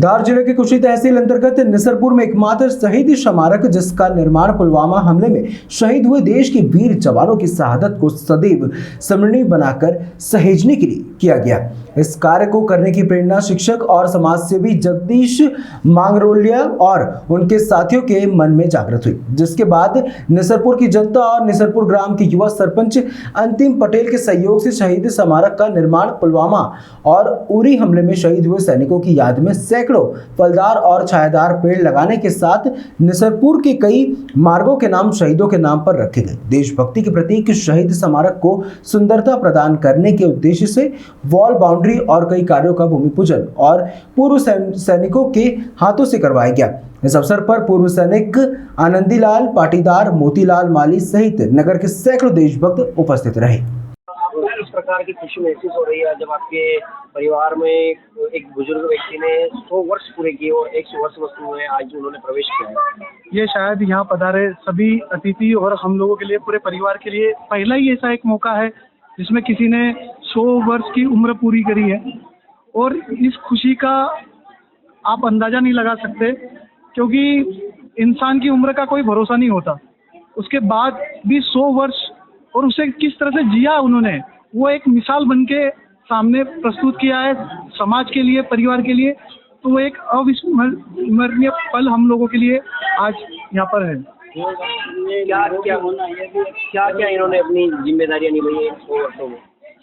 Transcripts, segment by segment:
धार जिले के कुशी तहसील अंतर्गत निसरपुर में एकमात्र शहीद स्मारक जिसका निर्माण पुलवामा हमले में शहीद हुए देश के वीर जवानों की शहादत को सदैव स्मरणीय बनाकर सहेजने के लिए किया गया। इस कार्य को करने की प्रेरणा शिक्षक और समाजसेवी जगदीश मांगरोलिया और उनके साथियों के मन में जागृत हुई, जिसके बाद निसरपुर की जनता और निसरपुर ग्राम के युवा सरपंच अंतिम पटेल के सहयोग से शहीद स्मारक का निर्माण पुलवामा और उरी हमले में शहीद हुए सैनिकों की याद में सैकड़ों फलदार और छायादार पेड़ लगाने के साथ निसरपुर के कई मार्गों के नाम शहीदों के नाम पर रखे गए। देशभक्ति के प्रतीक शहीद स्मारक को सुंदरता प्रदान करने के उद्देश्य से वॉल बाउंड्री और कई कार्यों का भूमि पूजन और पूर्व सैनिकों के हाथों से करवाया गया। इस अवसर पर पूर्व सैनिक आनंदीलाल पाटीदार, मोतीलाल माली सहित नगर के सैकड़ों देशभक्त उपस्थित रहे। इस प्रकार की खुशी महसूस हो रही है जब आपके परिवार में एक बुजुर्ग व्यक्ति ने 100 वर्ष पूरे किए और 100 वर्ष वस्तु हुए आज उन्होंने प्रवेश किया है। ये शायद यहाँ पधारे सभी अतिथि और हम लोगों के लिए, पूरे परिवार के लिए पहला ही ऐसा एक मौका है जिसमें किसी ने 100 वर्ष की उम्र पूरी करी है। और इस खुशी का आप अंदाज़ा नहीं लगा सकते, क्योंकि इंसान की उम्र का कोई भरोसा नहीं होता। उसके बाद भी 100 वर्ष और उसे किस तरह से जिया उन्होंने, वो एक मिसाल बन के सामने प्रस्तुत किया है समाज के लिए, परिवार के लिए। तो वो एक अविस्मरणीय पल हम लोगों के लिए आज यहाँ पर है। क्या इन्होंने अपनी जिम्मेदारियां निभाई है 100 वर्षों में?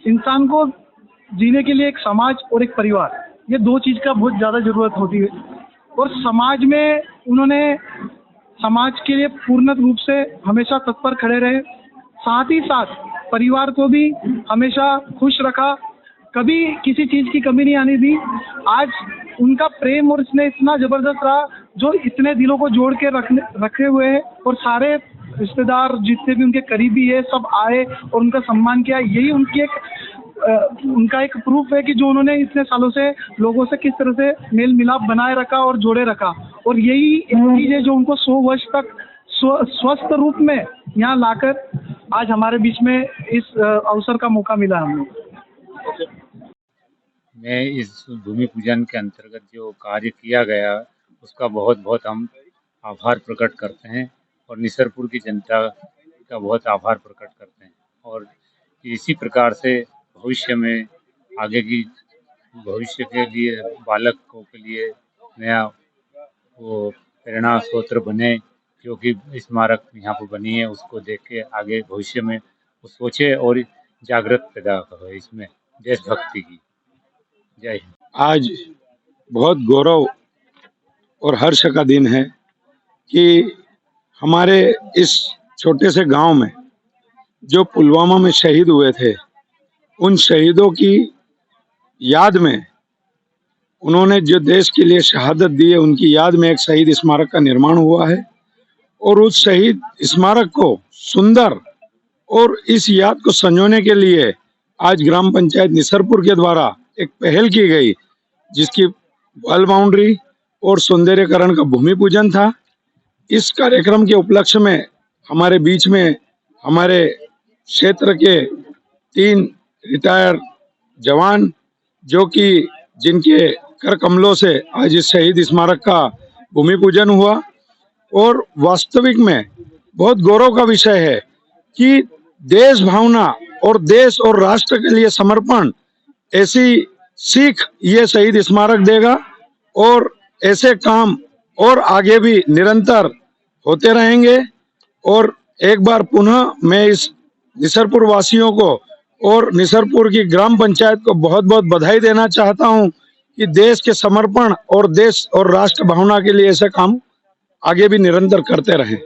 इंसान को जीने के लिए एक समाज और एक परिवार, ये दो चीज़ का बहुत ज़्यादा ज़रूरत होती है। और समाज में उन्होंने समाज के लिए पूर्ण रूप से हमेशा तत्पर खड़े रहे, साथ ही साथ परिवार को भी हमेशा खुश रखा, कभी किसी चीज़ की कमी नहीं आने दी। आज उनका प्रेम और स्नेह इतना ज़बरदस्त रहा जो इतने दिलों को जोड़ के रखे हुए हैं, और सारे रिश्तेदार जितने भी उनके करीबी है सब आए और उनका सम्मान किया। यही उनका एक प्रूफ है कि जो उन्होंने इतने सालों से लोगों से किस तरह से मेल मिलाप बनाए रखा और जोड़े रखा। और यही चीज़ है जो उनको 100 वर्ष तक स्वस्थ रूप में यहाँ लाकर आज हमारे बीच में इस अवसर का मौका मिला हम लोग। मैं इस भूमि पूजन के अंतर्गत जो कार्य किया गया उसका बहुत बहुत हम आभार प्रकट करते हैं और निसरपुर की जनता का बहुत आभार प्रकट करते हैं। और इसी प्रकार से भविष्य में आगे की भविष्य के लिए बालकों के लिए नया वो प्रेरणा स्रोत बने, क्योंकि स्मारक यहाँ पर बनी है उसको देख के आगे भविष्य में वो सोचे और जागृत पैदा करे इसमें देशभक्ति की। जय हिंद। आज बहुत गौरव और हर्ष का दिन है कि हमारे इस छोटे से गांव में जो पुलवामा में शहीद हुए थे, उन शहीदों की याद में उन्होंने जो देश के लिए शहादत दी है, उनकी याद में एक शहीद स्मारक का निर्माण हुआ है। और उस शहीद स्मारक को सुंदर और इस याद को संजोने के लिए आज ग्राम पंचायत निसरपुर के द्वारा एक पहल की गई, जिसकी वॉल बाउंड्री और सौंदर्यकरण का भूमि पूजन था। इस कार्यक्रम के उपलक्ष्य में हमारे बीच में हमारे क्षेत्र के 3 रिटायर जवान, जो कि जिनके कर कमलों से आज इस शहीद स्मारक का भूमि पूजन हुआ। और वास्तविक में बहुत गौरव का विषय है कि देश भावना और देश और राष्ट्र के लिए समर्पण, ऐसी सीख ये शहीद स्मारक देगा। और ऐसे काम और आगे भी निरंतर होते रहेंगे। और एक बार पुनः मैं इस निसरपुर वासियों को और निसरपुर की ग्राम पंचायत को बहुत बहुत बधाई देना चाहता हूं कि देश के समर्पण और देश और राष्ट्र भावना के लिए ऐसे काम आगे भी निरंतर करते रहें।